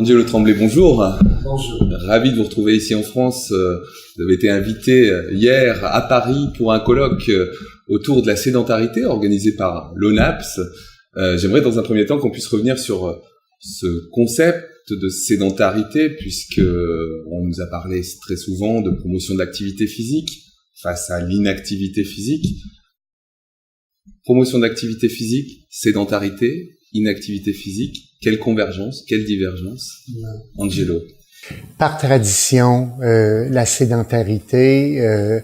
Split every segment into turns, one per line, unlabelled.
Angelo Tremblay, bonjour.
Bonjour.
Ravi de vous retrouver ici en France. Vous avez été invité hier à Paris pour un colloque autour de la sédentarité organisé par l'ONAPS. J'aimerais dans un premier temps qu'on puisse revenir sur ce concept de sédentarité, puisque on nous a parlé très souvent de promotion de l'activité physique face à l'inactivité physique. Promotion d'activité physique, sédentarité, inactivité physique, quelle convergence, quelle divergence? Angelo.
Par tradition, la sédentarité,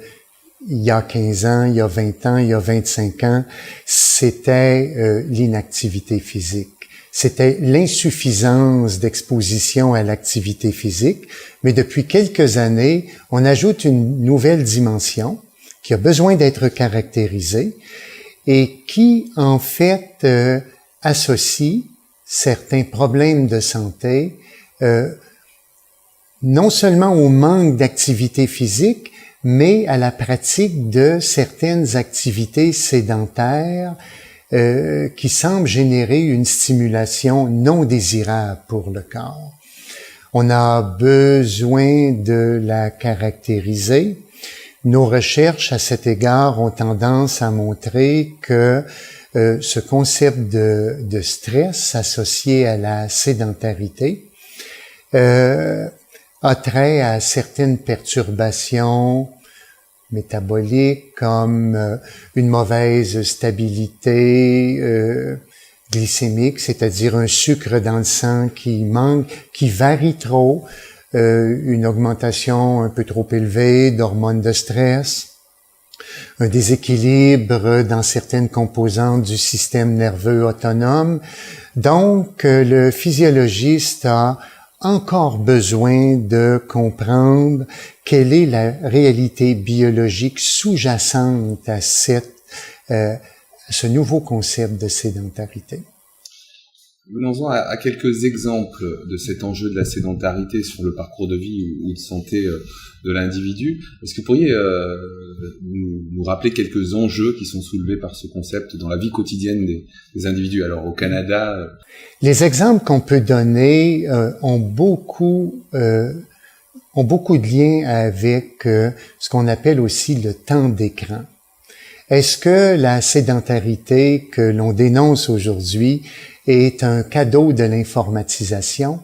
il y a 15 ans, il y a 20 ans, il y a 25 ans, c'était l'inactivité physique. C'était l'insuffisance d'exposition à l'activité physique, mais depuis quelques années, on ajoute une nouvelle dimension qui a besoin d'être caractérisée et qui, en fait, associe certains problèmes de santé non seulement au manque d'activité physique, mais à la pratique de certaines activités sédentaires qui semblent générer une stimulation non désirable pour le corps. On a besoin de la caractériser. Nos recherches à cet égard ont tendance à montrer que ce concept de stress associé à la sédentarité a trait à certaines perturbations métaboliques comme une mauvaise stabilité glycémique, c'est-à-dire un sucre dans le sang qui manque, qui varie trop, une augmentation un peu trop élevée d'hormones de stress, un déséquilibre dans certaines composantes du système nerveux autonome. Donc, le physiologiste a encore besoin de comprendre quelle est la réalité biologique sous-jacente à ce nouveau concept de sédentarité.
Venons-en à quelques exemples de cet enjeu de la sédentarité sur le parcours de vie ou de santé de l'individu. Est-ce que vous pourriez nous rappeler quelques enjeux qui sont soulevés par ce concept dans la vie quotidienne des individus? Alors au Canada...
Les exemples qu'on peut donner ont beaucoup de liens avec ce qu'on appelle aussi le temps d'écran. Est-ce que la sédentarité que l'on dénonce aujourd'hui est un cadeau de l'informatisation?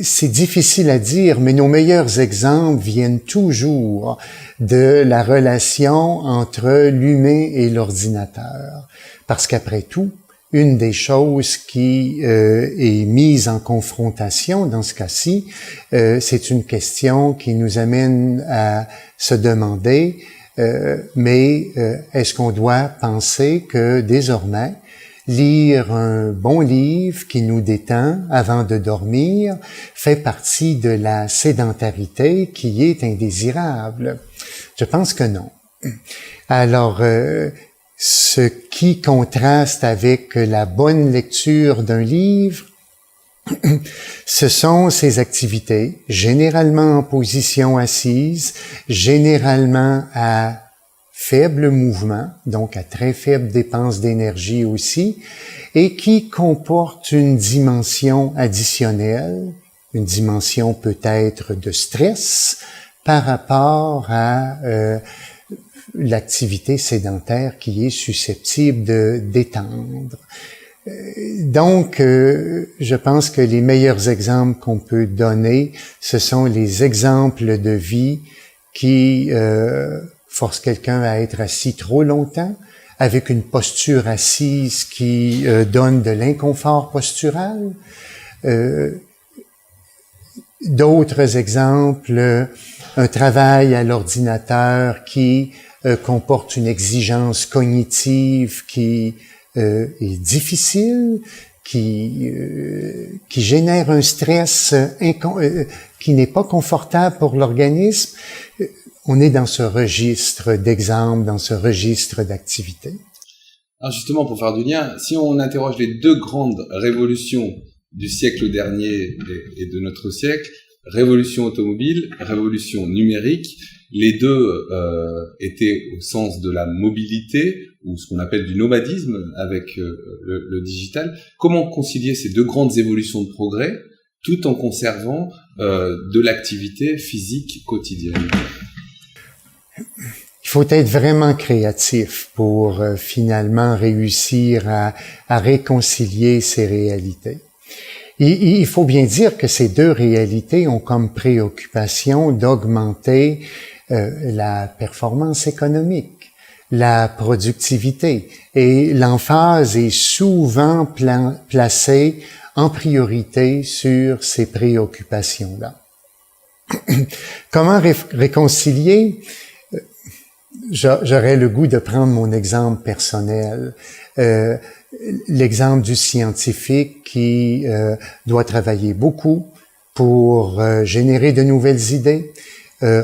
C'est difficile à dire, mais nos meilleurs exemples viennent toujours de la relation entre l'humain et l'ordinateur. Parce qu'après tout, une des choses qui est mise en confrontation dans ce cas-ci, c'est une question qui nous amène à se demander mais est-ce qu'on doit penser que désormais, lire un bon livre qui nous détend avant de dormir fait partie de la sédentarité qui est indésirable? Je pense que non. Alors, ce qui contraste avec la bonne lecture d'un livre, ce sont ces activités, généralement en position assise, généralement à faible mouvement, donc à très faible dépense d'énergie aussi, et qui comportent une dimension additionnelle, une dimension peut-être de stress par rapport à l'activité sédentaire qui est susceptible de détendre. Donc, je pense que les meilleurs exemples qu'on peut donner, ce sont les exemples de vie qui forcent quelqu'un à être assis trop longtemps, avec une posture assise qui donne de l'inconfort postural. D'autres exemples, un travail à l'ordinateur qui comporte une exigence cognitive qui est difficile, qui génère un stress qui n'est pas confortable pour l'organisme. On est dans ce registre d'exemples, dans ce registre d'activités.
Alors justement, pour faire du lien, si on interroge les deux grandes révolutions du siècle dernier et de notre siècle, révolution automobile, révolution numérique, les deux étaient au sens de la mobilité. ou ce qu'on appelle du nomadisme avec le digital. Comment concilier ces deux grandes évolutions de progrès tout en conservant de l'activité physique quotidienne?
Il faut être vraiment créatif pour finalement réussir à réconcilier ces réalités. Il faut bien dire que ces deux réalités ont comme préoccupation d'augmenter la performance économique, la productivité, et l'emphase est souvent placée en priorité sur ces préoccupations-là. Comment réconcilier? J'aurais le goût de prendre mon exemple personnel, l'exemple du scientifique qui doit travailler beaucoup pour générer de nouvelles idées,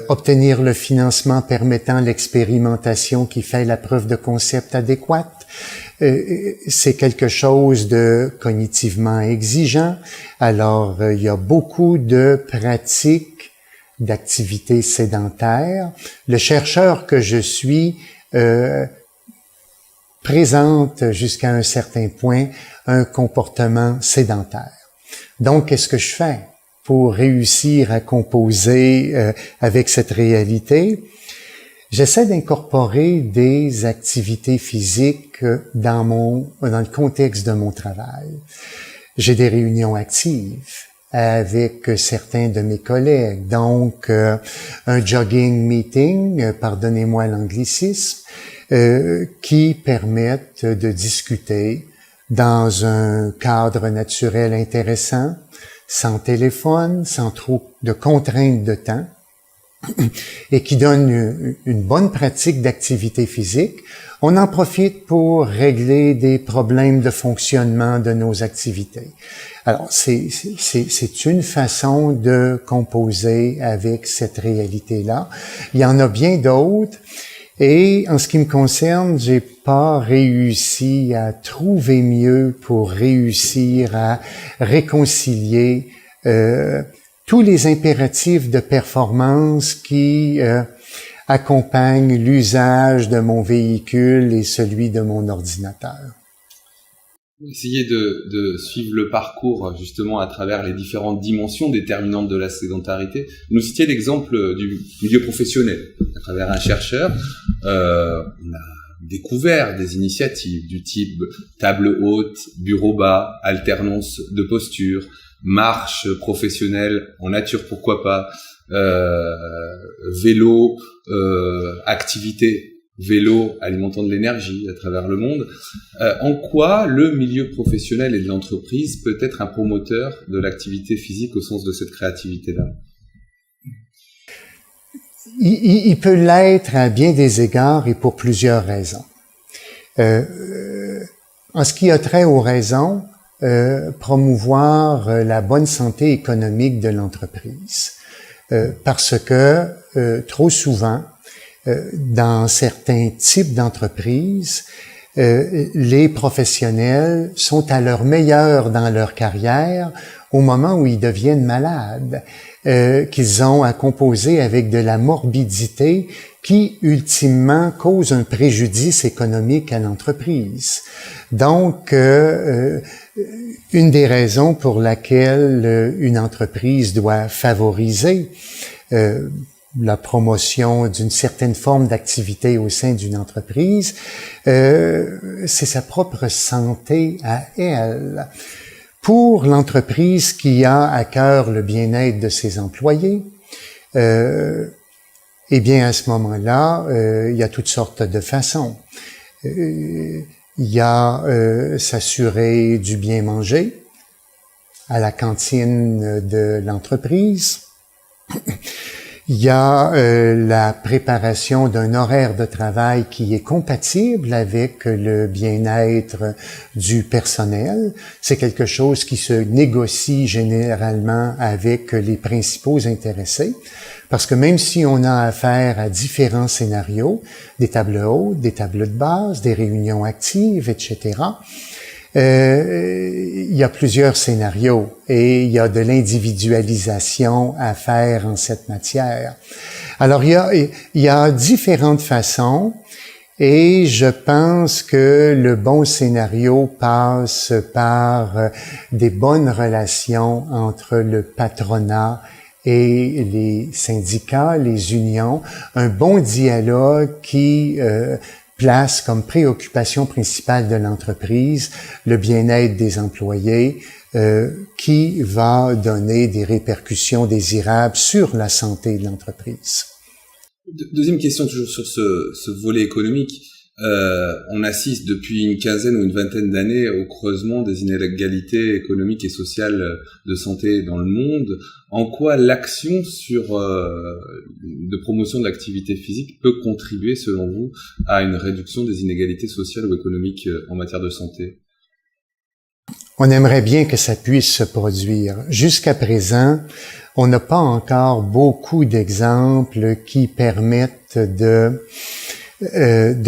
obtenir le financement permettant l'expérimentation qui fait la preuve de concept adéquate. C'est quelque chose de cognitivement exigeant. Alors, il y a beaucoup de pratiques d'activités sédentaires. Le chercheur que je suis présente jusqu'à un certain point un comportement sédentaire. Donc, qu'est-ce que je fais pour réussir à composer avec cette réalité? J'essaie d'incorporer des activités physiques dans le contexte de mon travail. J'ai des réunions actives avec certains de mes collègues. Donc, un jogging meeting, pardonnez-moi l'anglicisme, qui permettent de discuter dans un cadre naturel intéressant, sans téléphone, sans trop de contraintes de temps, et qui donne une bonne pratique d'activité physique. On en profite pour régler des problèmes de fonctionnement de nos activités. Alors, c'est une façon de composer avec cette réalité-là. Il y en a bien d'autres. Et en ce qui me concerne, j'ai pas réussi à trouver mieux pour réussir à réconcilier tous les impératifs de performance qui accompagnent l'usage de mon véhicule et celui de mon ordinateur.
Essayer de suivre le parcours justement à travers les différentes dimensions déterminantes de la sédentarité. Vous nous citiez l'exemple du milieu professionnel. À travers un chercheur, on a découvert des initiatives du type table haute, bureau bas, alternance de posture, marche professionnelle en nature pourquoi pas, vélo, activité vélo alimentant de l'énergie à travers le monde. En quoi le milieu professionnel et de l'entreprise peut être un promoteur de l'activité physique au sens de cette créativité-là?
Il peut l'être à bien des égards et pour plusieurs raisons. En ce qui a trait aux raisons, promouvoir la bonne santé économique de l'entreprise. Parce que trop souvent, dans certains types d'entreprises, les professionnels sont à leur meilleur dans leur carrière au moment où ils deviennent malades, qu'ils ont à composer avec de la morbidité qui, ultimement, cause un préjudice économique à l'entreprise. Donc, une des raisons pour laquelle une entreprise doit favoriser la promotion d'une certaine forme d'activité au sein d'une entreprise, c'est sa propre santé à elle. Pour l'entreprise qui a à cœur le bien-être de ses employés, eh bien, à ce moment-là, il y a toutes sortes de façons. Il y a s'assurer du bien manger à la cantine de l'entreprise. Il y a la préparation d'un horaire de travail qui est compatible avec le bien-être du personnel. C'est quelque chose qui se négocie généralement avec les principaux intéressés. Parce que même si on a affaire à différents scénarios, des tables hautes, des tables de base, des réunions actives, etc., il y a plusieurs scénarios et il y a de l'individualisation à faire en cette matière. Alors, il y a différentes façons Et je pense que le bon scénario passe par des bonnes relations entre le patronat et les syndicats, les unions, un bon dialogue qui place comme préoccupation principale de l'entreprise le bien-être des employés, qui va donner des répercussions désirables sur la santé de l'entreprise.
Deuxième question, toujours sur ce volet économique. On assiste depuis une quinzaine ou une vingtaine d'années au creusement des inégalités économiques et sociales de santé dans le monde. En quoi l'action de promotion de l'activité physique peut contribuer, selon vous, à une réduction des inégalités sociales ou économiques en matière de santé?
On aimerait bien que ça puisse se produire. Jusqu'à présent, on n'a pas encore beaucoup d'exemples qui permettent de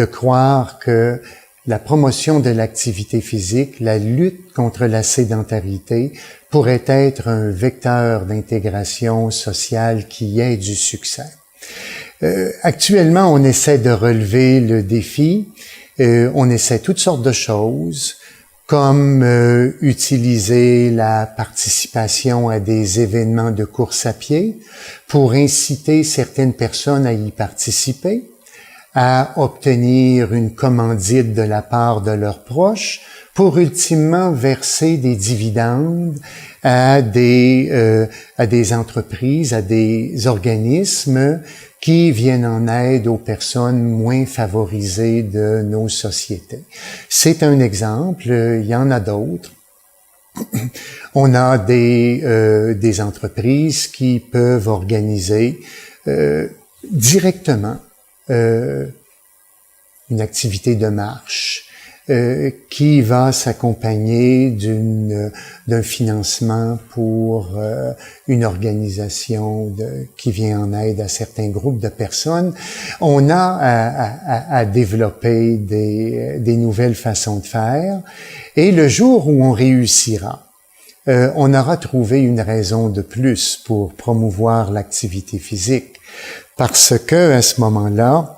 croire que la promotion de l'activité physique, la lutte contre la sédentarité pourrait être un vecteur d'intégration sociale qui ait du succès. Actuellement, on essaie de relever le défi, on essaie toutes sortes de choses, comme utiliser la participation à des événements de course à pied pour inciter certaines personnes à y participer, à obtenir une commandite de la part de leurs proches pour ultimement verser des dividendes à des entreprises, à des organismes qui viennent en aide aux personnes moins favorisées de nos sociétés. C'est un exemple, il y en a d'autres. On a des entreprises qui peuvent organiser directement une activité de marche qui va s'accompagner d'un financement pour une organisation qui vient en aide à certains groupes de personnes. On a à développer des nouvelles façons de faire, et le jour où on réussira, on aura trouvé une raison de plus pour promouvoir l'activité physique, parce que à ce moment-là,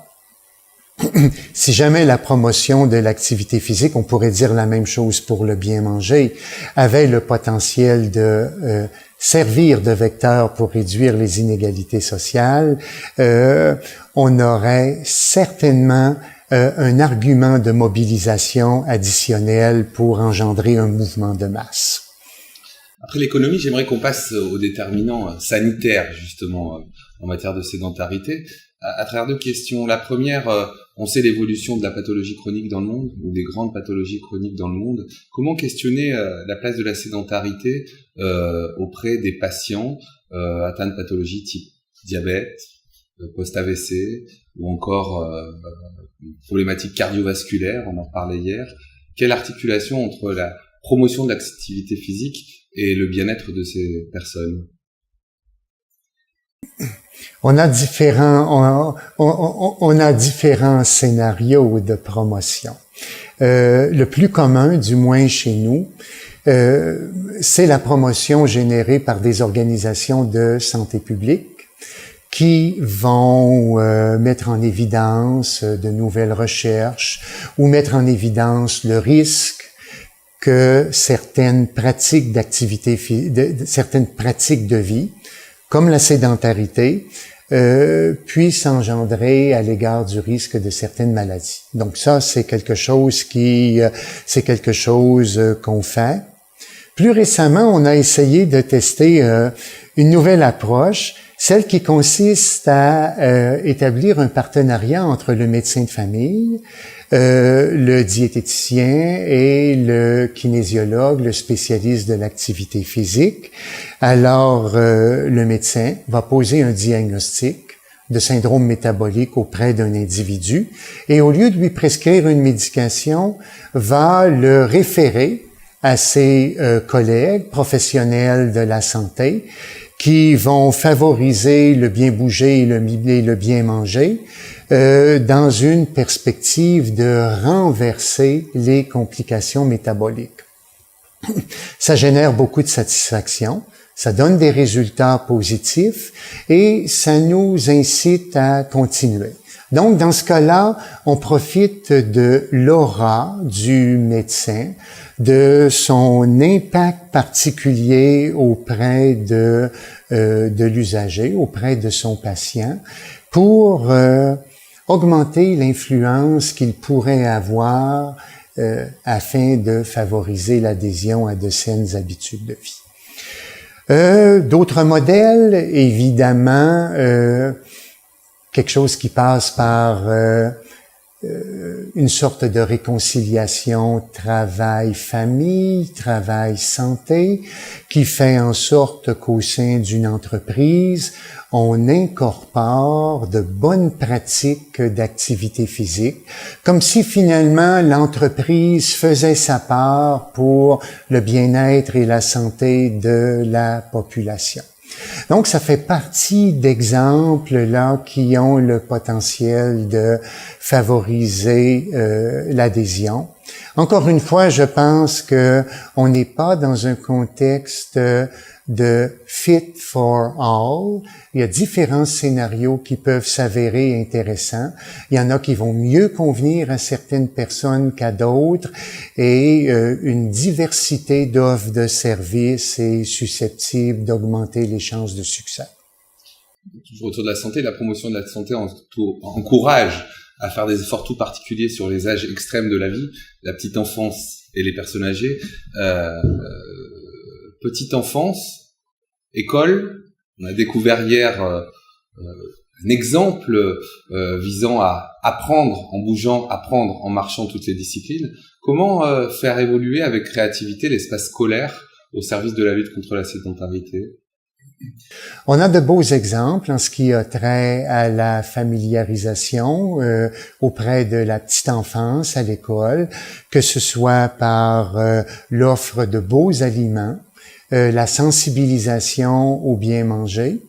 si jamais la promotion de l'activité physique, on pourrait dire la même chose pour le bien manger, avait le potentiel de servir de vecteur pour réduire les inégalités sociales, on aurait certainement un argument de mobilisation additionnel pour engendrer un mouvement de masse.
Après l'économie, j'aimerais qu'on passe aux déterminants sanitaires, justement, en matière de sédentarité. À travers deux questions. La première, on sait l'évolution de la pathologie chronique dans le monde, ou des grandes pathologies chroniques dans le monde. Comment questionner la place de la sédentarité auprès des patients atteints de pathologies type diabète, post-AVC, ou encore problématiques cardiovasculaires, on en parlait hier. Quelle articulation entre la promotion de l'activité physique et le bien-être de ces personnes?
On a différents scénarios de promotion. Le plus commun, du moins chez nous, c'est la promotion générée par des organisations de santé publique qui vont mettre en évidence de nouvelles recherches ou mettre en évidence le risque que certaines pratiques certaines pratiques de vie, comme la sédentarité, puissent engendrer à l'égard du risque de certaines maladies. Donc ça, c'est quelque chose qu'on fait. Plus récemment, on a essayé de tester une nouvelle approche, celle qui consiste à établir un partenariat entre le médecin de famille, le diététicien et le kinésiologue, le spécialiste de l'activité physique. Alors, le médecin va poser un diagnostic de syndrome métabolique auprès d'un individu et au lieu de lui prescrire une médication, va le référer à ses collègues professionnels de la santé qui vont favoriser le bien bouger et le bien manger dans une perspective de renverser les complications métaboliques. Ça génère beaucoup de satisfaction, ça donne des résultats positifs et ça nous incite à continuer. Donc, dans ce cas-là, on profite de l'aura du médecin, de son impact particulier auprès de l'usager, auprès de son patient, pour augmenter l'influence qu'il pourrait avoir afin de favoriser l'adhésion à de saines habitudes de vie. D'autres modèles, évidemment, quelque chose qui passe par une sorte de réconciliation travail-famille, travail-santé, qui fait en sorte qu'au sein d'une entreprise, on incorpore de bonnes pratiques d'activité physique, comme si finalement l'entreprise faisait sa part pour le bien-être et la santé de la population. Donc, ça fait partie d'exemples là qui ont le potentiel de favoriser l'adhésion. Encore une fois, je pense que on n'est pas dans un contexte de fit for all. Il y a différents scénarios qui peuvent s'avérer intéressants. Il y en a qui vont mieux convenir à certaines personnes qu'à d'autres, et une diversité d'offres de services est susceptible d'augmenter les chances de succès.
Toujours autour de la santé, la promotion de la santé encourage à faire des efforts tout particuliers sur les âges extrêmes de la vie, la petite enfance et les personnes âgées. Petite enfance, école, on a découvert hier un exemple visant à apprendre en bougeant, apprendre en marchant toutes les disciplines. Comment faire évoluer avec créativité l'espace scolaire au service de la lutte contre la sédentarité?
On a de beaux exemples en ce qui a trait à la familiarisation auprès de la petite enfance à l'école, que ce soit par l'offre de beaux aliments, la sensibilisation au bien manger.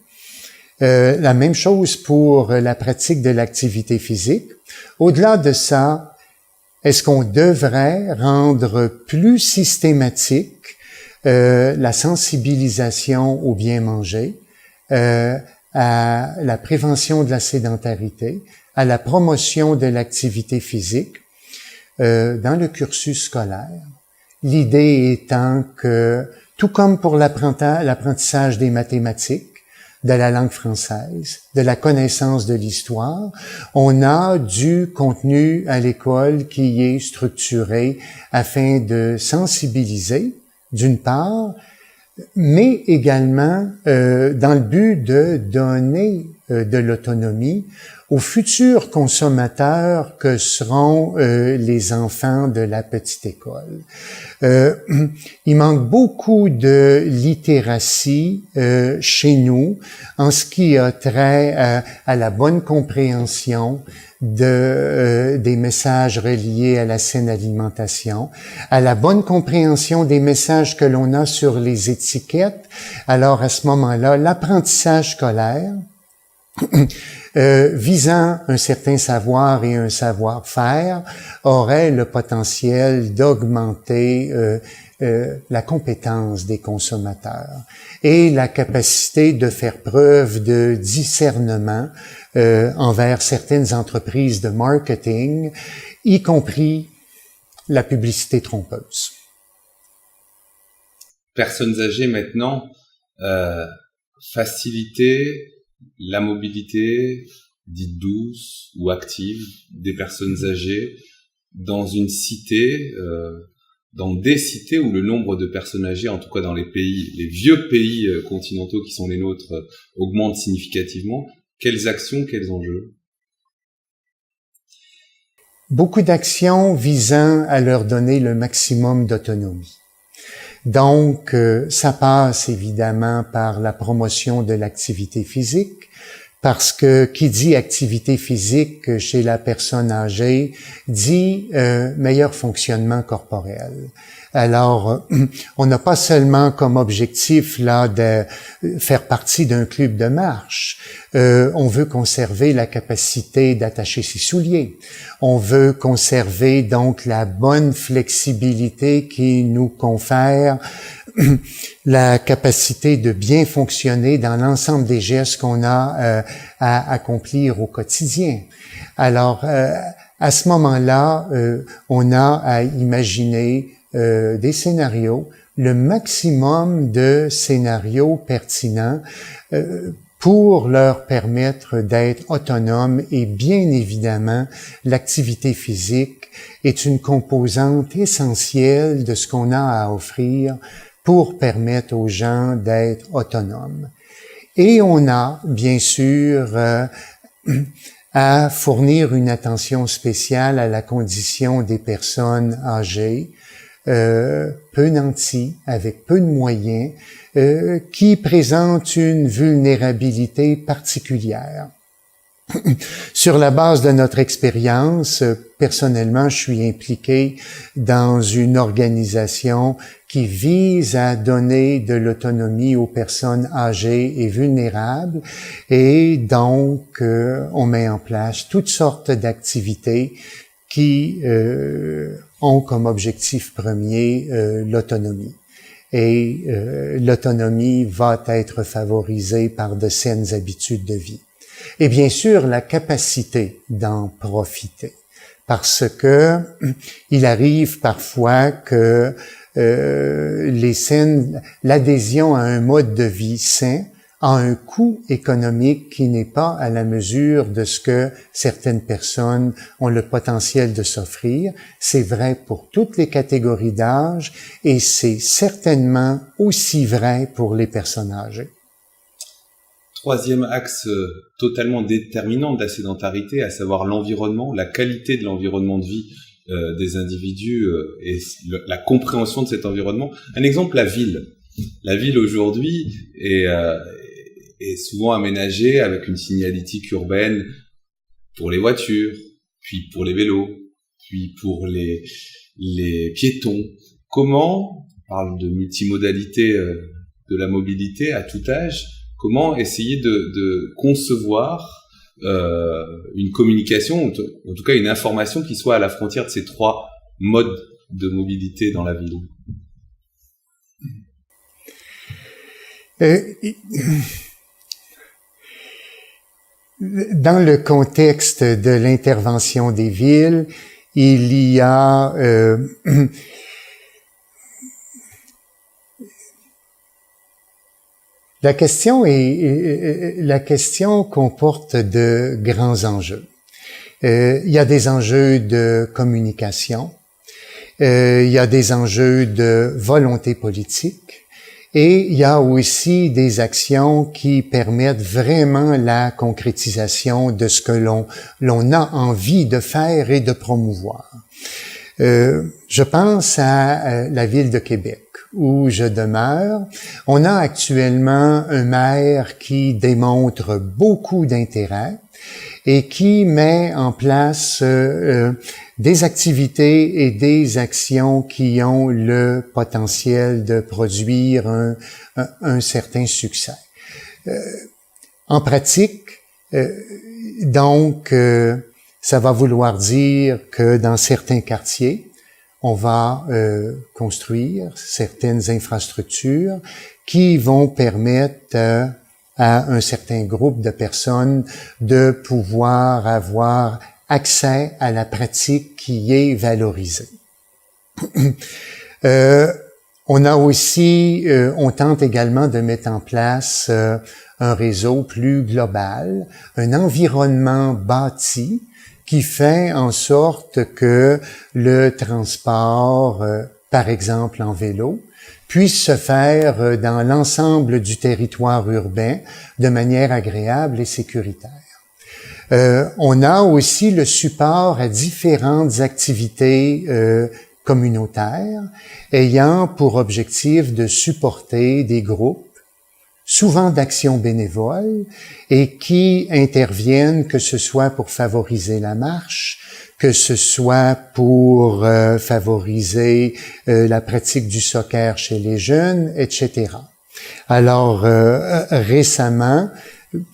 La même chose pour la pratique de l'activité physique. Au-delà de ça, est-ce qu'on devrait rendre plus systématique la sensibilisation au bien manger, à la prévention de la sédentarité, à la promotion de l'activité physique dans le cursus scolaire? L'idée étant que, tout comme pour l'apprentissage des mathématiques, de la langue française, de la connaissance de l'histoire, on a du contenu à l'école qui est structuré afin de sensibiliser, d'une part, mais également dans le but de donner de l'autonomie aux futurs consommateurs que seront les enfants de la petite école. Il manque beaucoup de littératie chez nous en ce qui a trait à la bonne compréhension des messages reliés à la saine alimentation, à la bonne compréhension des messages que l'on a sur les étiquettes. Alors, à ce moment-là, l'apprentissage scolaire, visant un certain savoir et un savoir-faire, aurait le potentiel d'augmenter la compétence des consommateurs et la capacité de faire preuve de discernement envers certaines entreprises de marketing, y compris la publicité trompeuse.
Personnes âgées maintenant, faciliter la mobilité dite douce ou active des personnes âgées dans une cité, dans des cités où le nombre de personnes âgées, en tout cas dans les pays, les vieux pays continentaux qui sont les nôtres, augmente significativement. Quelles actions, quels enjeux?
Beaucoup d'actions visant à leur donner le maximum d'autonomie. Donc, ça passe évidemment par la promotion de l'activité physique, parce que qui dit activité physique chez la personne âgée dit meilleur fonctionnement corporel. Alors, on n'a pas seulement comme objectif là de faire partie d'un club de marche. On veut conserver la capacité d'attacher ses souliers. On veut conserver donc la bonne flexibilité qui nous confère la capacité de bien fonctionner dans l'ensemble des gestes qu'on a à accomplir au quotidien. Alors, à ce moment-là, on a à imaginer des scénarios, le maximum de scénarios pertinents pour leur permettre d'être autonomes, et bien évidemment, l'activité physique est une composante essentielle de ce qu'on a à offrir pour permettre aux gens d'être autonomes. Et on a, bien sûr, à fournir une attention spéciale à la condition des personnes âgées, peu nantis, avec peu de moyens, qui présentent une vulnérabilité particulière. Sur la base de notre expérience, personnellement, je suis impliqué dans une organisation qui vise à donner de l'autonomie aux personnes âgées et vulnérables, et donc on met en place toutes sortes d'activités qui ont comme objectif premier l'autonomie. Et l'autonomie va être favorisée par de saines habitudes de vie. Et bien sûr, la capacité d'en profiter. Parce que il arrive parfois que l'adhésion à un mode de vie sain a un coût économique qui n'est pas à la mesure de ce que certaines personnes ont le potentiel de s'offrir. C'est vrai pour toutes les catégories d'âge, et c'est certainement aussi vrai pour les personnes âgées.
Troisième axe totalement déterminant de la sédentarité, à savoir l'environnement, la qualité de l'environnement de vie des individus et la compréhension de cet environnement. Un exemple, la ville. La ville aujourd'hui est souvent aménagée avec une signalétique urbaine pour les voitures, puis pour les vélos, puis pour les piétons. Comment, on parle de multimodalité de la mobilité à tout âge, comment essayer de concevoir une communication, en tout cas une information qui soit à la frontière de ces trois modes de mobilité dans la ville?
Dans le contexte de l'intervention des villes, il y a la question comporte de grands enjeux. Il y a des enjeux de communication, il y a des enjeux de volonté politique, et il y a aussi des actions qui permettent vraiment la concrétisation de ce que l'on a envie de faire et de promouvoir. Je pense à la ville de Québec, où je demeure. On a actuellement un maire qui démontre beaucoup d'intérêt et qui met en place des activités et des actions qui ont le potentiel de produire un certain succès. En pratique, donc, ça va vouloir dire que dans certains quartiers, on va construire certaines infrastructures qui vont permettre à un certain groupe de personnes de pouvoir avoir accès à la pratique qui est valorisée. On a aussi, on tente également de mettre en place un réseau plus global, un environnement bâti qui fait en sorte que le transport, par exemple en vélo, puisse se faire dans l'ensemble du territoire urbain de manière agréable et sécuritaire. On a aussi le support à différentes activités communautaires ayant pour objectif de supporter des groupes souvent d'actions bénévoles, et qui interviennent, que ce soit pour favoriser la marche, que ce soit pour favoriser la pratique du soccer chez les jeunes, etc. Alors, récemment,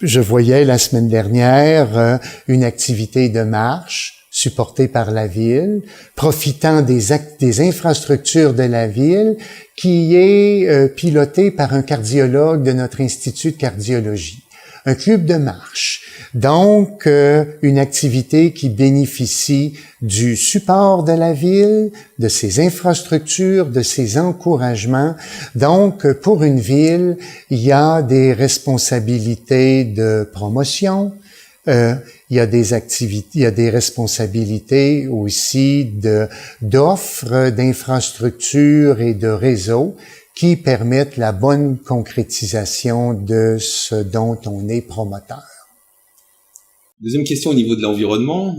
je voyais la semaine dernière une activité de marche supportée par la ville, profitant des infrastructures de la ville, qui est pilotée par un cardiologue de notre Institut de cardiologie. Un club de marche. Donc, une activité qui bénéficie du support de la ville, de ses infrastructures, de ses encouragements. Donc, pour une ville, il y a des responsabilités de promotion, il y a des activités, il y a des responsabilités aussi d'offres, d'infrastructures et de réseaux qui permettent la bonne concrétisation de ce dont on est promoteur.
Deuxième question au niveau de l'environnement.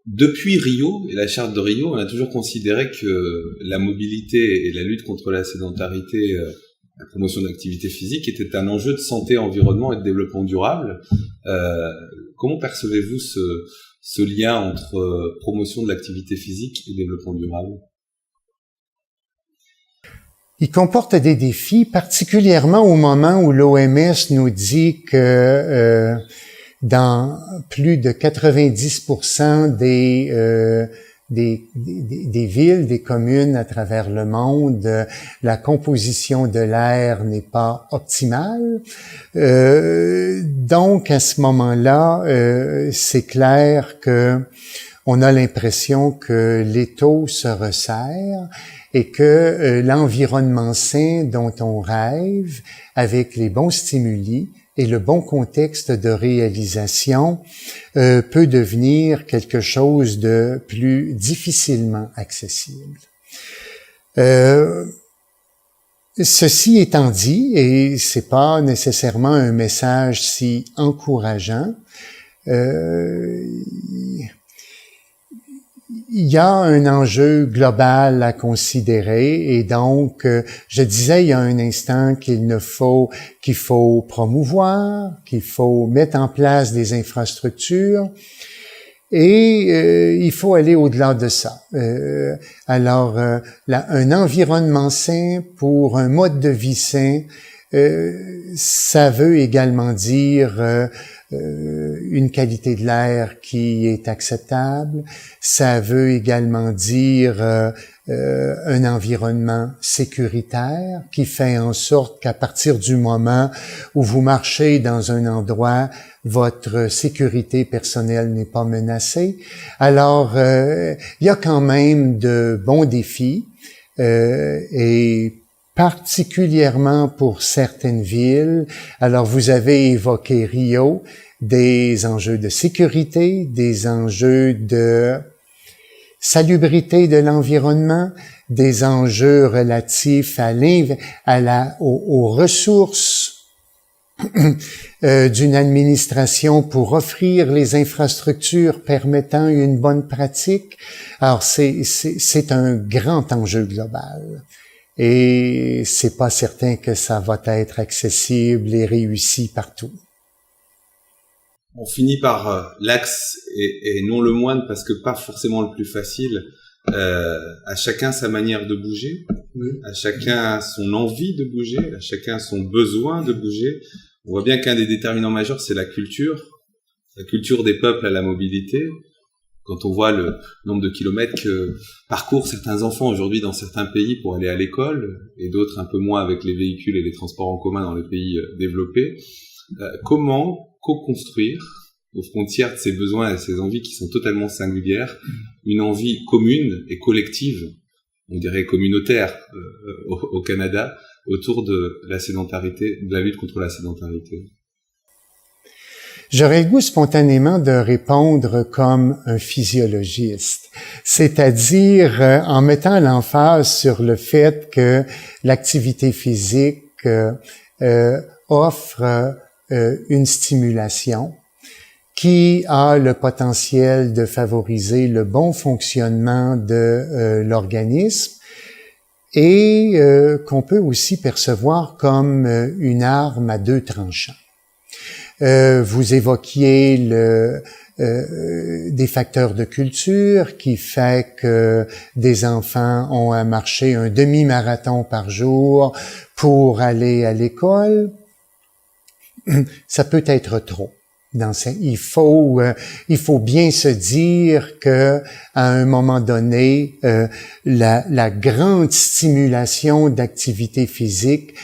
Depuis Rio et la charte de Rio, on a toujours considéré que la mobilité et la lutte contre la sédentarité, la promotion de l'activité physique était un enjeu de santé, environnement et de développement durable. Comment percevez-vous ce lien entre promotion de l'activité physique et développement durable ?
Il comporte des défis, particulièrement au moment où l'OMS nous dit que dans plus de 90% des villes, des communes à travers le monde, la composition de l'air n'est pas optimale. Donc, à ce moment-là, c'est clair que on a l'impression que l'étau se resserre et que l'environnement sain dont on rêve, avec les bons stimuli et le bon contexte de réalisation, peut devenir quelque chose de plus difficilement accessible. Ceci étant dit, et c'est pas nécessairement un message si encourageant, il y a un enjeu global à considérer et donc, je disais il y a un instant qu'il faut promouvoir, qu'il faut mettre en place des infrastructures et il faut aller au-delà de ça. Alors, un environnement sain pour un mode de vie sain, ça veut également dire une qualité de l'air qui est acceptable. Ça veut également dire un environnement sécuritaire qui fait en sorte qu'à partir du moment où vous marchez dans un endroit, votre sécurité personnelle n'est pas menacée. Alors, il y a quand même de bons défis et particulièrement pour certaines villes. Alors, vous avez évoqué Rio, des enjeux de sécurité, des enjeux de salubrité de l'environnement, des enjeux relatifs aux ressources d'une administration pour offrir les infrastructures permettant une bonne pratique. Alors, c'est un grand enjeu global. Et c'est pas certain que ça va être accessible et réussi partout.
On finit par l'axe, et non le moindre, parce que pas forcément le plus facile, à chacun sa manière de bouger, à chacun son envie de bouger, à chacun son besoin de bouger. On voit bien qu'un des déterminants majeurs, c'est la culture des peuples à la mobilité. Quand on voit le nombre de kilomètres que parcourent certains enfants aujourd'hui dans certains pays pour aller à l'école, et d'autres un peu moins avec les véhicules et les transports en commun dans les pays développés, comment co-construire aux frontières de ces besoins et ces envies qui sont totalement singulières, une envie commune et collective, on dirait communautaire au Canada, autour de la sédentarité, de la lutte contre la sédentarité?
J'aurais le goût spontanément de répondre comme un physiologiste, c'est-à-dire en mettant l'emphase sur le fait que l'activité physique offre une stimulation qui a le potentiel de favoriser le bon fonctionnement de l'organisme et qu'on peut aussi percevoir comme une arme à deux tranchants. Vous évoquiez des facteurs de culture qui fait que des enfants ont à marcher un demi-marathon par jour pour aller à l'école. Ça peut être trop. Il faut bien se dire que à un moment donné, la grande stimulation d'activité physique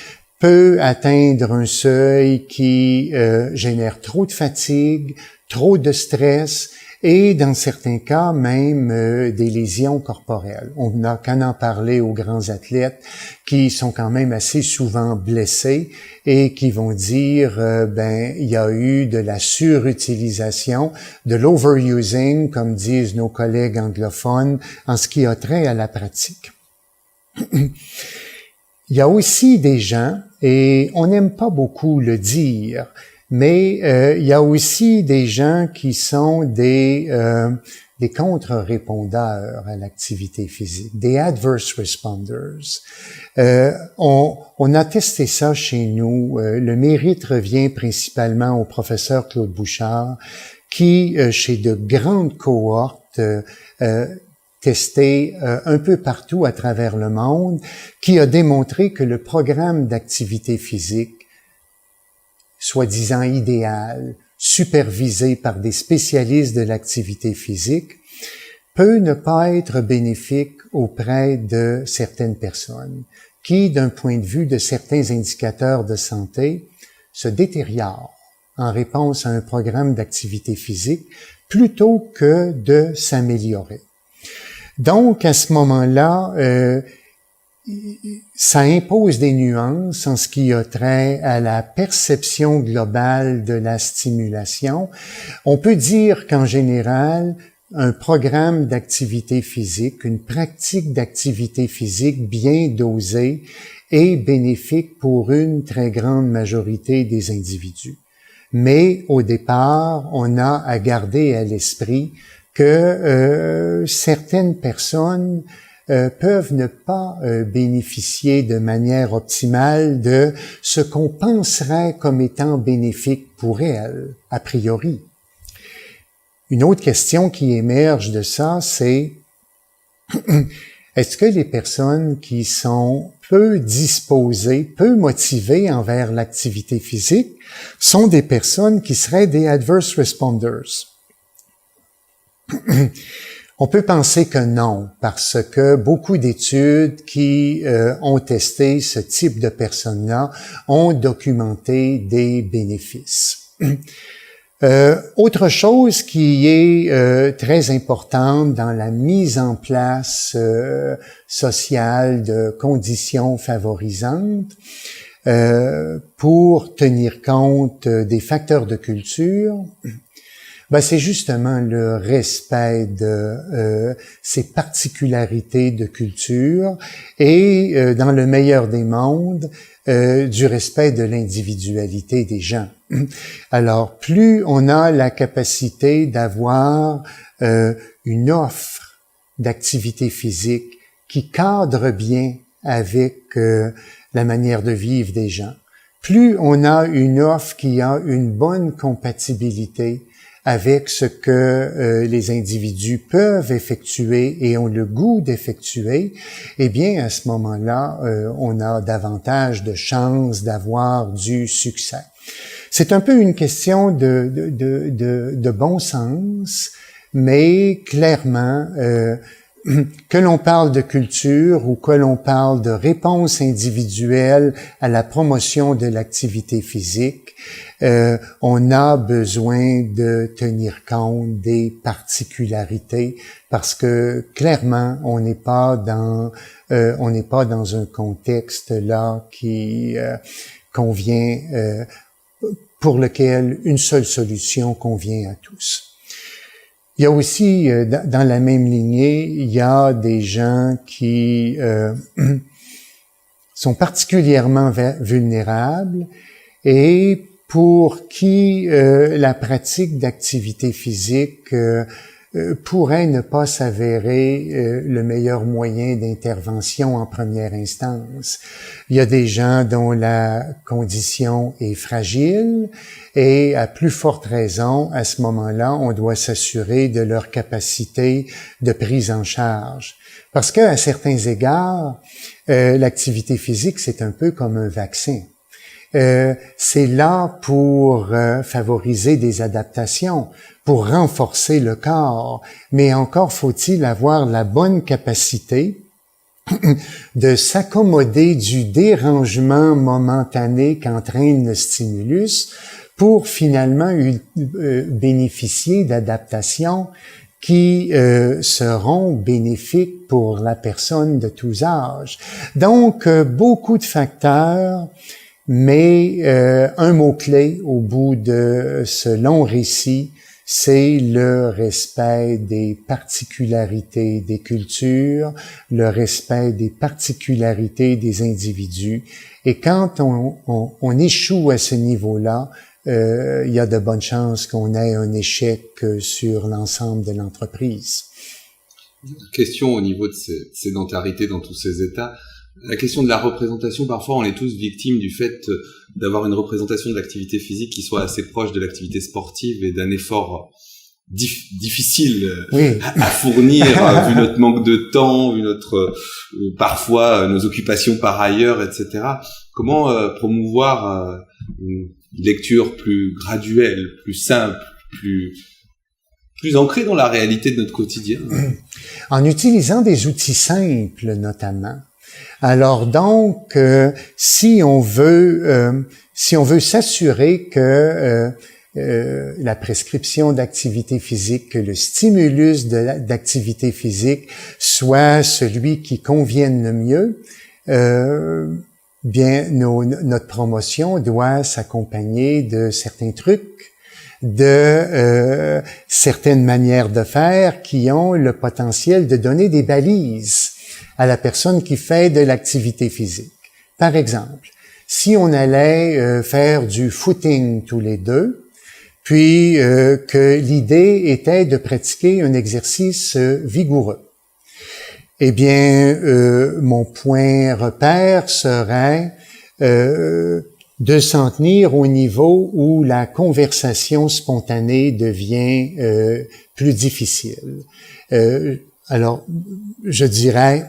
peut atteindre un seuil qui génère trop de fatigue, trop de stress et dans certains cas même des lésions corporelles. On n'a qu'à en parler aux grands athlètes qui sont quand même assez souvent blessés et qui vont dire il y a eu de la surutilisation, de l'overusing, comme disent nos collègues anglophones, en ce qui a trait à la pratique. Il y a aussi des gens, et on n'aime pas beaucoup le dire, mais il y a aussi des gens qui sont des contre-répondeurs à l'activité physique, des adverse responders. On a testé ça chez nous. Le mérite revient principalement au professeur Claude Bouchard, qui, chez de grandes cohortes, testé un peu partout à travers le monde, qui a démontré que le programme d'activité physique, soi-disant idéal, supervisé par des spécialistes de l'activité physique, peut ne pas être bénéfique auprès de certaines personnes qui, d'un point de vue de certains indicateurs de santé, se détériorent en réponse à un programme d'activité physique plutôt que de s'améliorer. Donc, à ce moment-là, ça impose des nuances en ce qui a trait à la perception globale de la stimulation. On peut dire qu'en général, un programme d'activité physique, une pratique d'activité physique bien dosée est bénéfique pour une très grande majorité des individus. Mais au départ, on a à garder à l'esprit que certaines personnes peuvent ne pas bénéficier de manière optimale de ce qu'on penserait comme étant bénéfique pour elles, a priori. Une autre question qui émerge de ça, c'est est-ce que les personnes qui sont peu disposées, peu motivées envers l'activité physique sont des personnes qui seraient des adverse responders? On peut penser que non, parce que beaucoup d'études qui ont testé ce type de personnes-là ont documenté des bénéfices. Autre chose qui est très importante dans la mise en place sociale de conditions favorisantes pour tenir compte des facteurs de culture, c'est justement le respect de ces particularités de culture et, dans le meilleur des mondes, du respect de l'individualité des gens. Alors, plus on a la capacité d'avoir une offre d'activité physique qui cadre bien avec la manière de vivre des gens, plus on a une offre qui a une bonne compatibilité avec ce que les individus peuvent effectuer et ont le goût d'effectuer, eh bien, à ce moment-là, on a davantage de chances d'avoir du succès. C'est un peu une question de bon sens, mais clairement, que l'on parle de culture ou que l'on parle de réponse individuelle à la promotion de l'activité physique, on a besoin de tenir compte des particularités parce que clairement on n'est pas dans un contexte là qui convient pour lequel une seule solution convient à tous. Il y a aussi, dans la même lignée, il y a des gens qui sont particulièrement vulnérables et pour qui la pratique d'activité physique pourrait ne pas s'avérer le meilleur moyen d'intervention en première instance. Il y a des gens dont la condition est fragile et à plus forte raison, à ce moment-là, on doit s'assurer de leur capacité de prise en charge. Parce que, à certains égards, l'activité physique, c'est un peu comme un vaccin. C'est là pour favoriser des adaptations, pour renforcer le corps, mais encore faut-il avoir la bonne capacité de s'accommoder du dérangement momentané qu'entraîne le stimulus pour finalement bénéficier d'adaptations qui seront bénéfiques pour la personne de tous âges. Donc, beaucoup de facteurs, mais un mot-clé au bout de ce long récit, c'est le respect des particularités des cultures, le respect des particularités des individus. Et quand on échoue à ce niveau-là, il y a de bonnes chances qu'on ait un échec sur l'ensemble de l'entreprise.
Question au niveau de cette sédentarité dans tous ces états. La question de la représentation, parfois on est tous victimes du fait d'avoir une représentation de l'activité physique qui soit assez proche de l'activité sportive et d'un effort difficile à fournir vu notre manque de temps, vu notre parfois nos occupations par ailleurs, etc. Comment promouvoir une lecture plus graduelle, plus simple, plus ancrée dans la réalité de notre quotidien?
En utilisant des outils simples notamment. Alors donc, si on veut s'assurer que la prescription d'activité physique, que le stimulus d'activité physique soit celui qui convienne le mieux, bien notre promotion doit s'accompagner de certains trucs, de certaines manières de faire qui ont le potentiel de donner des balises à la personne qui fait de l'activité physique. Par exemple, si on allait faire du footing tous les deux, puis que l'idée était de pratiquer un exercice vigoureux, eh bien, mon point repère serait de s'en tenir au niveau où la conversation spontanée devient plus difficile. Alors, je dirais,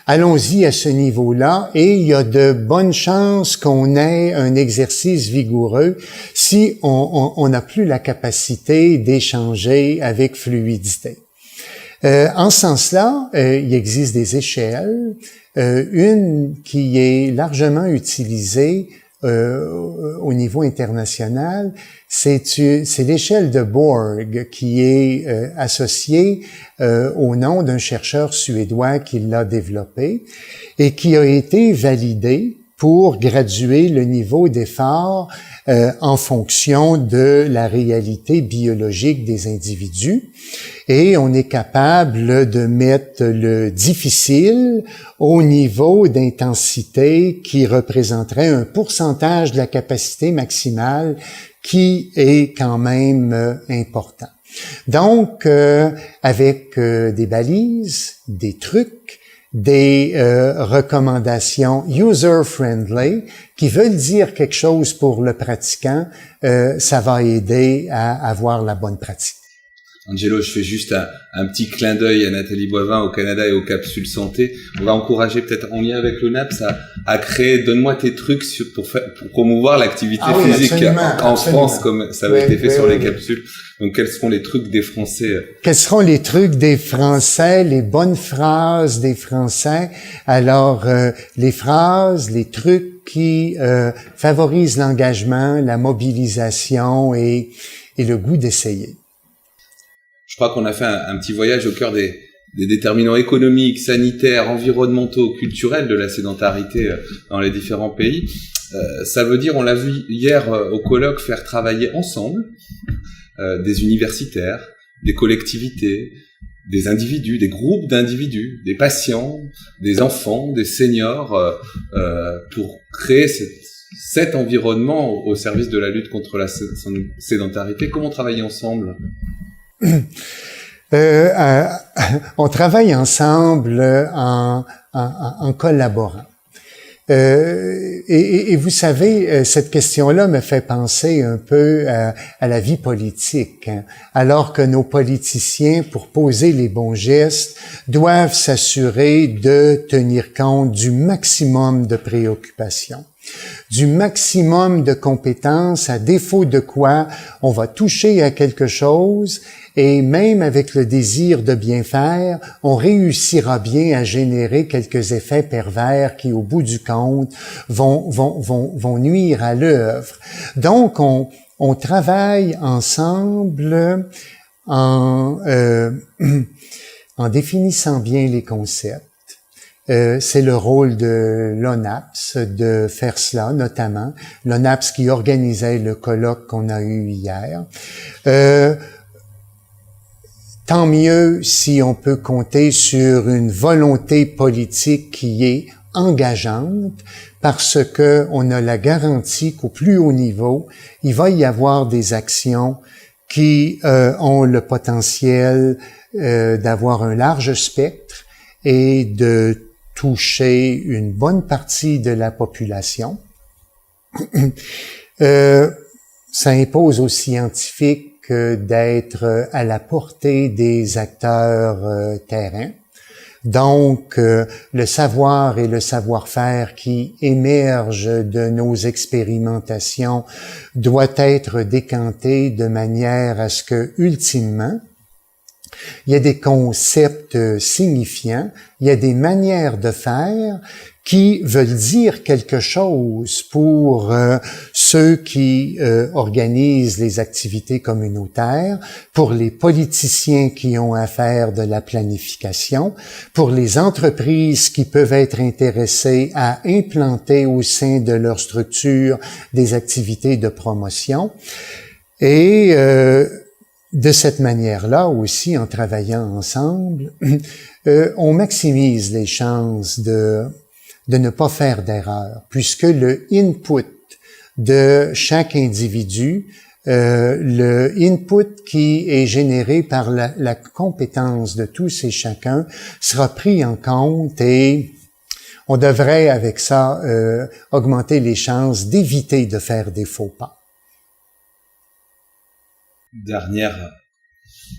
allons-y à ce niveau-là et il y a de bonnes chances qu'on ait un exercice vigoureux si on n'a plus la capacité d'échanger avec fluidité. En ce sens-là, il existe des échelles. Une qui est largement utilisée au niveau international, c'est l'échelle de Borg qui est associée au nom d'un chercheur suédois qui l'a développé et qui a été validée pour graduer le niveau d'effort en fonction de la réalité biologique des individus. Et on est capable de mettre le difficile au niveau d'intensité qui représenterait un pourcentage de la capacité maximale qui est quand même important. Donc, avec des balises, des trucs, des recommandations user-friendly qui veulent dire quelque chose pour le pratiquant, ça va aider à avoir la bonne pratique.
Angelo, je fais juste un petit clin d'œil à Nathalie Boivin au Canada et aux capsules santé. On va encourager peut-être en lien avec l'ONAPS à créer, donne-moi tes trucs pour promouvoir l'activité physique en France comme ça avait été fait sur les capsules. Donc quels seront les trucs des Français?
Quels seront les trucs des Français, les bonnes phrases des Français? Alors les phrases, les trucs qui favorisent l'engagement, la mobilisation et le goût d'essayer.
Je crois qu'on a fait un petit voyage au cœur des déterminants économiques, sanitaires, environnementaux, culturels de la sédentarité dans les différents pays. Ça veut dire, on l'a vu hier au colloque, faire travailler ensemble des universitaires, des collectivités, des individus, des groupes d'individus, des patients, des enfants, des seniors, pour créer cet environnement au service de la lutte contre la sédentarité. Comment travailler ensemble ?
On travaille ensemble en collaborant. Et vous savez, cette question-là me fait penser un peu à la vie politique, hein. Alors que nos politiciens, pour poser les bons gestes, doivent s'assurer de tenir compte du maximum de préoccupations, du maximum de compétences, à défaut de quoi on va toucher à quelque chose et même avec le désir de bien faire, on réussira bien à générer quelques effets pervers qui, au bout du compte, vont nuire à l'œuvre. Donc, on travaille ensemble en définissant bien les concepts. C'est le rôle de l'ONAPS de faire cela, notamment. L'ONAPS qui organisait le colloque qu'on a eu hier. Tant mieux si on peut compter sur une volonté politique qui est engageante, parce que on a la garantie qu'au plus haut niveau, il va y avoir des actions qui ont le potentiel d'avoir un large spectre et de toucher une bonne partie de la population. Ça impose aux scientifiques d'être à la portée des acteurs terrain. Donc, le savoir et le savoir-faire qui émergent de nos expérimentations doit être décanté de manière à ce que, ultimement, il y a des concepts signifiants, il y a des manières de faire qui veulent dire quelque chose pour ceux qui organisent les activités communautaires, pour les politiciens qui ont à faire de la planification, pour les entreprises qui peuvent être intéressées à implanter au sein de leur structure des activités de promotion. Et de cette manière-là aussi, en travaillant ensemble, on maximise les chances de ne pas faire d'erreur, puisque le input de chaque individu, le input qui est généré par la compétence de tous et chacun sera pris en compte et on devrait avec ça augmenter les chances d'éviter de faire des faux pas.
Dernière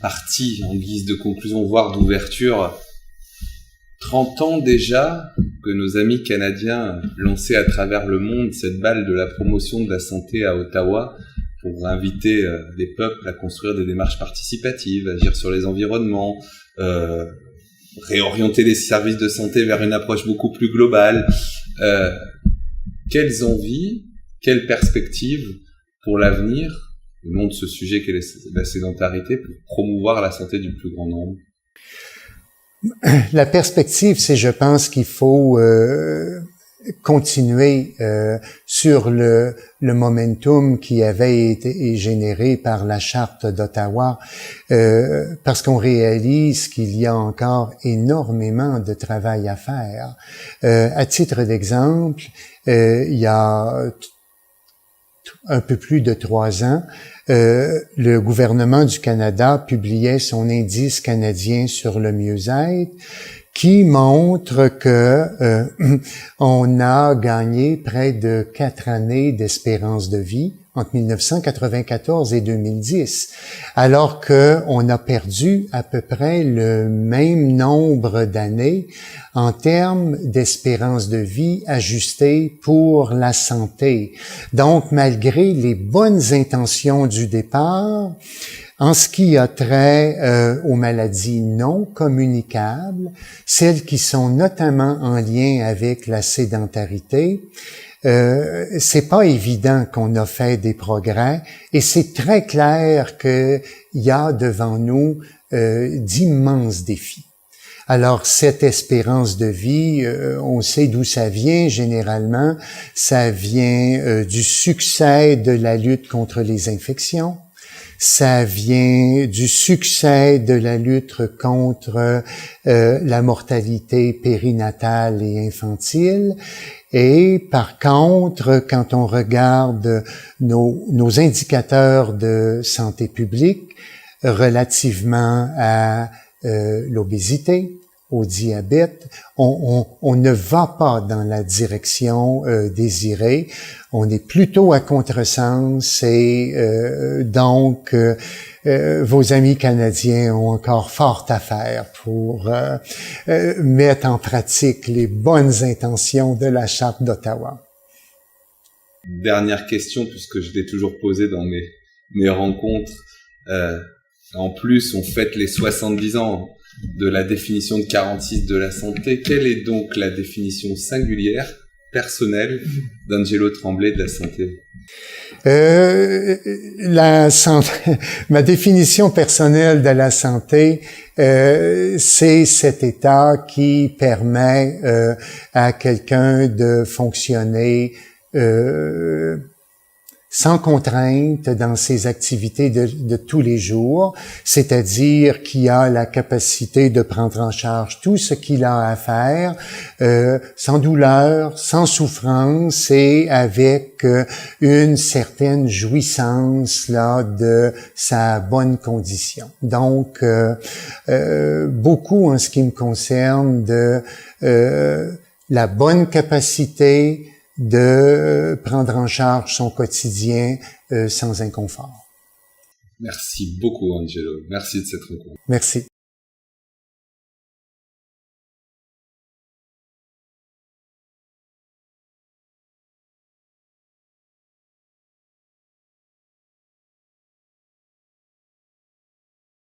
partie en guise de conclusion, voire d'ouverture. 30 ans déjà que nos amis canadiens lançaient à travers le monde cette balle de la promotion de la santé à Ottawa pour inviter les peuples à construire des démarches participatives, agir sur les environnements, réorienter les services de santé vers une approche beaucoup plus globale. Quelles envies, quelles perspectives pour l'avenir au nom de ce sujet qu'est la sédentarité pour promouvoir la santé du plus grand nombre?
La perspective, c'est, je pense, qu'il faut continuer sur le momentum qui avait été généré par la Charte d'Ottawa, parce qu'on réalise qu'il y a encore énormément de travail à faire. À titre d'exemple, il y a un peu plus de 3 ans, le gouvernement du Canada publiait son indice canadien sur le mieux-être qui montre que on a gagné près de 4 années d'espérance de vie entre 1994 et 2010, alors que on a perdu à peu près le même nombre d'années en termes d'espérance de vie ajustée pour la santé. Donc, malgré les bonnes intentions du départ, en ce qui a trait aux maladies non communicables, celles qui sont notamment en lien avec la sédentarité, c'est pas évident qu'on a fait des progrès et c'est très clair qu'il y a devant nous d'immenses défis. Alors, cette espérance de vie, on sait d'où ça vient généralement. Ça vient du succès de la lutte contre les infections. Ça vient du succès de la lutte contre la mortalité périnatale et infantile. Et par contre, quand on regarde nos indicateurs de santé publique, relativement à l'obésité, au diabète. On ne va pas dans la direction désirée. On est plutôt à contresens et donc vos amis canadiens ont encore fort à faire pour mettre en pratique les bonnes intentions de la Charte d'Ottawa.
Dernière question, puisque je l'ai toujours posée dans mes rencontres. En plus, on fête les 70 ans de la définition de 46 de la santé. Quelle est donc la définition singulière, personnelle, d'Angelo Tremblay de la santé?
Ma définition personnelle de la santé, c'est cet état qui permet à quelqu'un de fonctionner sans contrainte dans ses activités de tous les jours, c'est-à-dire qui a la capacité de prendre en charge tout ce qu'il a à faire, sans douleur, sans souffrance et avec une certaine jouissance là de sa bonne condition. Donc, beaucoup en ce qui me concerne de la bonne capacité de prendre en charge son quotidien sans inconfort.
Merci beaucoup, Angelo. Merci de cette rencontre.
Merci.